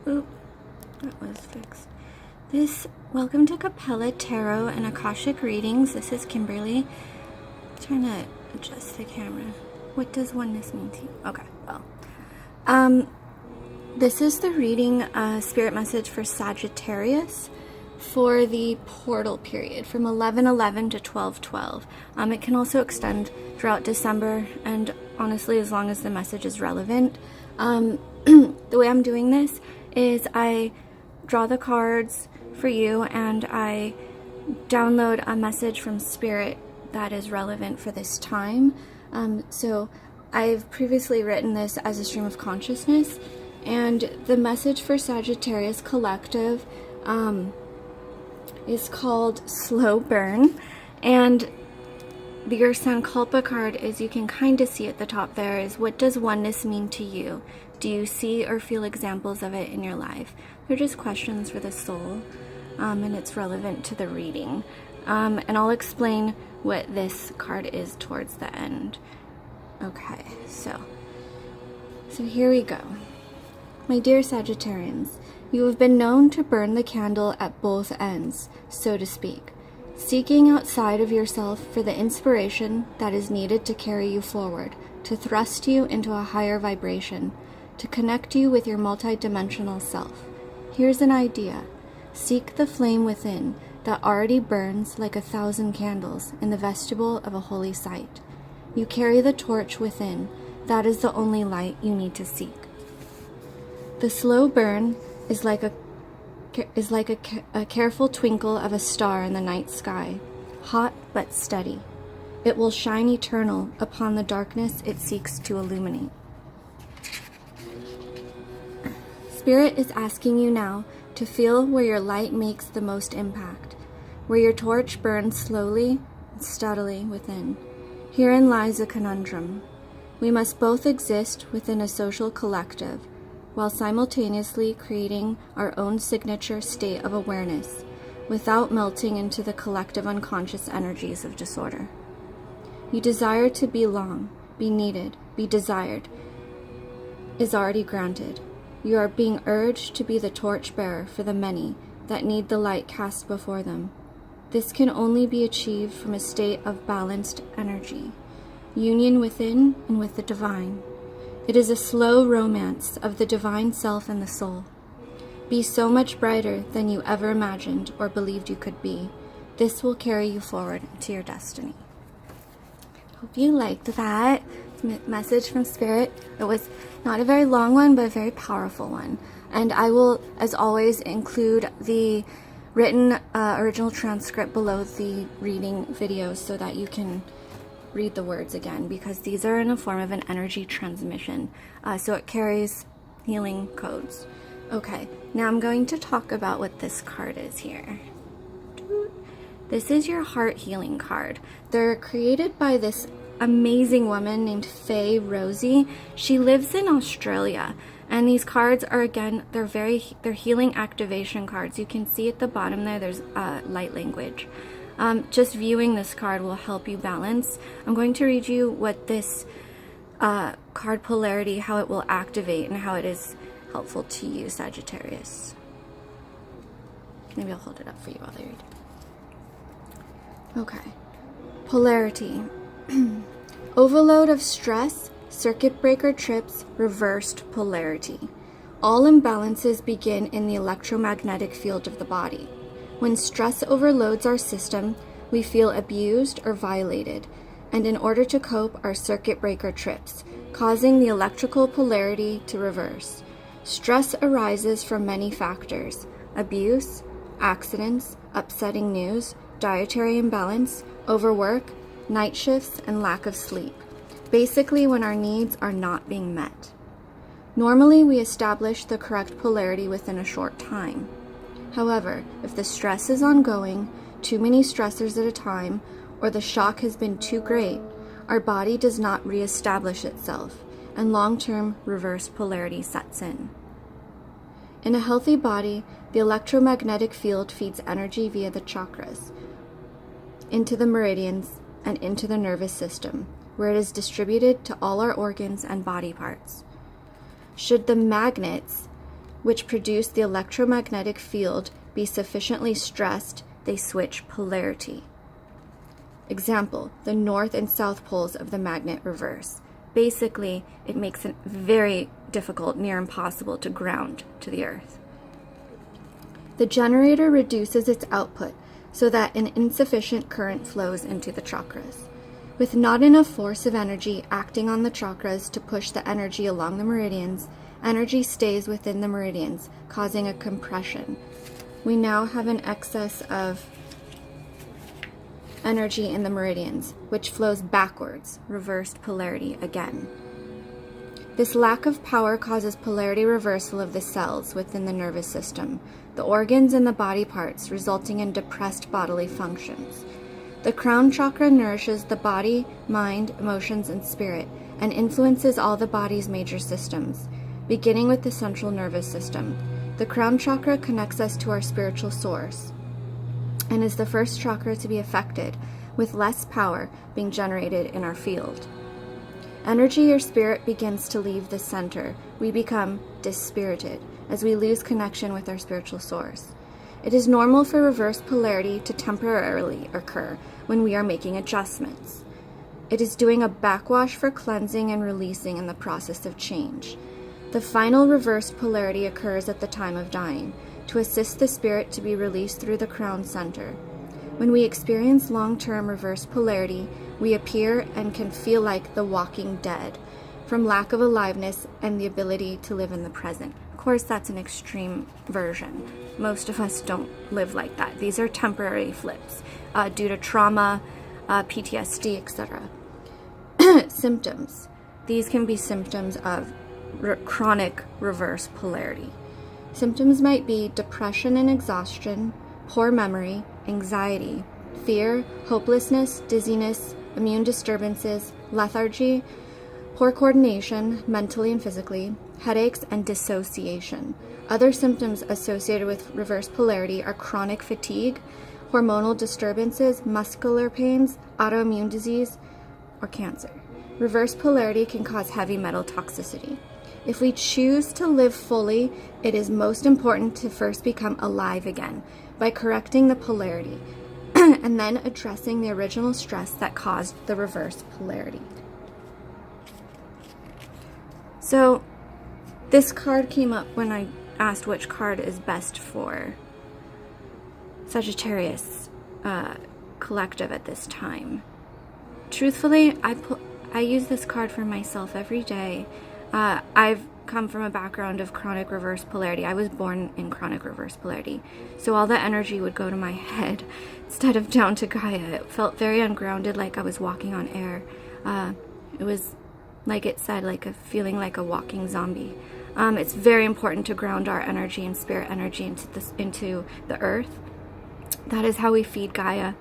Oop, that was fixed. Welcome to Capella Tarot and Akashic Readings. This is Kimberly. I'm trying to adjust the camera. What does oneness mean to you? Okay, well. This is the reading spirit message for Sagittarius for the portal period from 11/11 to 12/12. It can also extend throughout December and honestly as long as the message is relevant. The way I'm doing this is I draw the cards for you and I download a message from spirit that is relevant for this time. So I've previously written this as a stream of consciousness, and the message for Sagittarius Collective is called Slow Burn, and your Sankalpa card is, you can kind of see at the top there, is what does oneness mean to you? Do you see or feel examples of it in your life? They're just questions for the soul, and it's relevant to the reading. And I'll explain what this card is towards the end. Okay, so here we go. My dear Sagittarians, you have been known to burn the candle at both ends, so to speak, seeking outside of yourself for the inspiration that is needed to carry you forward, to thrust you into a higher vibration, to connect you with your multidimensional self. Here's an idea. Seek the flame within that already burns like 1,000 candles in the vestibule of a holy site. You carry the torch within. That is the only light you need to seek. The slow burn is like a careful twinkle of a star in the night sky, hot but steady. It will shine eternal upon the darkness it seeks to illuminate. Spirit is asking you now to feel where your light makes the most impact, where your torch burns slowly and steadily within. Herein lies a conundrum. We must both exist within a social collective, while simultaneously creating our own signature state of awareness, without melting into the collective unconscious energies of disorder. You desire to belong, be needed, be desired, is already granted. You are being urged to be the torchbearer for the many that need the light cast before them. This can only be achieved from a state of balanced energy, union within and with the divine. It is a slow romance of the divine self and the soul. Be so much brighter than you ever imagined or believed you could be. This will carry you forward to your destiny. Hope you liked that message from Spirit. It was not a very long one, but a very powerful one. And I will, as always, include the written original transcript below the reading videos so that you can read the words again, because these are in a form of an energy transmission, so it carries healing codes. Okay, now I'm going to talk about what this card is here. This is your heart healing card. They're created by this amazing woman named Faye Rosie. She lives in Australia, and these cards are, again, they're healing activation cards. You can see at the bottom there's light language. Just viewing this card will help you balance. I'm going to read you what this card polarity, how it will activate and how it is helpful to you, Sagittarius. Maybe I'll hold it up for you while I read. Okay. Polarity. Overload of stress, circuit breaker trips, reversed polarity. All imbalances begin in the electromagnetic field of the body. When stress overloads our system, we feel abused or violated, and in order to cope, our circuit breaker trips, causing the electrical polarity to reverse. Stress arises from many factors: abuse, accidents, upsetting news, dietary imbalance, overwork, night shifts, and lack of sleep. Basically, when our needs are not being met. Normally, we establish the correct polarity within a short time. However, if the stress is ongoing, too many stressors at a time, or the shock has been too great, our body does not reestablish itself, and long-term reverse polarity sets in. In a healthy body, the electromagnetic field feeds energy via the chakras, into the meridians, and into the nervous system, where it is distributed to all our organs and body parts. Should the magnets which produce the electromagnetic field, be sufficiently stressed, they switch polarity. Example, the north and south poles of the magnet reverse. Basically, it makes it very difficult, near impossible, to ground to the earth. The generator reduces its output so that an insufficient current flows into the chakras. With not enough force of energy acting on the chakras to push the energy along the meridians, energy stays within the meridians, causing a compression. We now have an excess of energy in the meridians, which flows backwards, reversed polarity again. This lack of power causes polarity reversal of the cells within the nervous system, the organs and the body parts, resulting in depressed bodily functions. The crown chakra nourishes the body, mind, emotions, and spirit, and influences all the body's major systems, beginning with the central nervous system. The crown chakra connects us to our spiritual source and is the first chakra to be affected, with less power being generated in our field. Energy or spirit begins to leave the center. We become dispirited as we lose connection with our spiritual source. It is normal for reverse polarity to temporarily occur when we are making adjustments. It is doing a backwash for cleansing and releasing in the process of change. The final reversed polarity occurs at the time of dying, to assist the spirit to be released through the crown center. When we experience long-term reverse polarity, we appear and can feel like the walking dead, from lack of aliveness and the ability to live in the present. Of course, that's an extreme version. Most of us don't live like that. These are temporary flips due to trauma, PTSD, etc. Symptoms. These can be symptoms of chronic reverse polarity. Symptoms might be depression and exhaustion, poor memory, anxiety, fear, hopelessness, dizziness, immune disturbances, lethargy, poor coordination, mentally and physically, headaches, and dissociation. Other symptoms associated with reverse polarity are chronic fatigue, hormonal disturbances, muscular pains, autoimmune disease, or cancer. Reverse polarity can cause heavy metal toxicity. If we choose to live fully, it is most important to first become alive again by correcting the polarity and then addressing the original stress that caused the reverse polarity. So this card came up when I asked which card is best for Sagittarius collective at this time. Truthfully, I use this card for myself every day. I've come from a background of chronic reverse polarity. I was born in chronic reverse polarity. So all the energy would go to my head instead of down to Gaia. It felt very ungrounded, like I was walking on air. It was, like it said, like a feeling like a walking zombie. It's very important to ground our energy and spirit energy into the earth. That is how we feed Gaia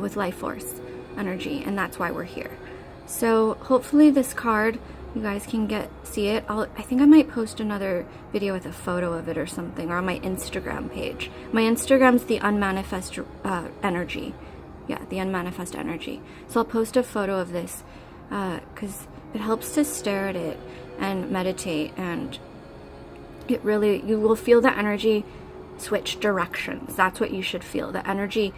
with life force energy, and that's why we're here. So hopefully this card, you guys can see it. I think I might post another video with a photo of it or something, or on my Instagram page. My Instagram's the unmanifest energy. Yeah, the unmanifest energy. So I'll post a photo of this because it helps to stare at it and meditate, and it really, you will feel the energy switch directions. That's what you should feel. The energy,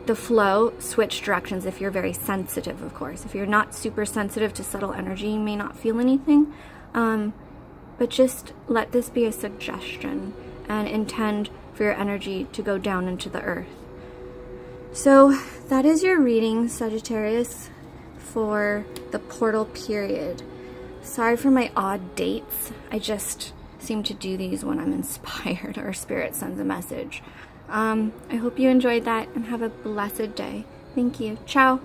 the flow, switch directions if you're very sensitive, of course. If you're not super sensitive to subtle energy, you may not feel anything. But just let this be a suggestion and intend for your energy to go down into the earth. So that is your reading, Sagittarius, for the portal period. Sorry for my odd dates. I just seem to do these when I'm inspired or spirit sends a message. I hope you enjoyed that and have a blessed day. Thank you. Ciao.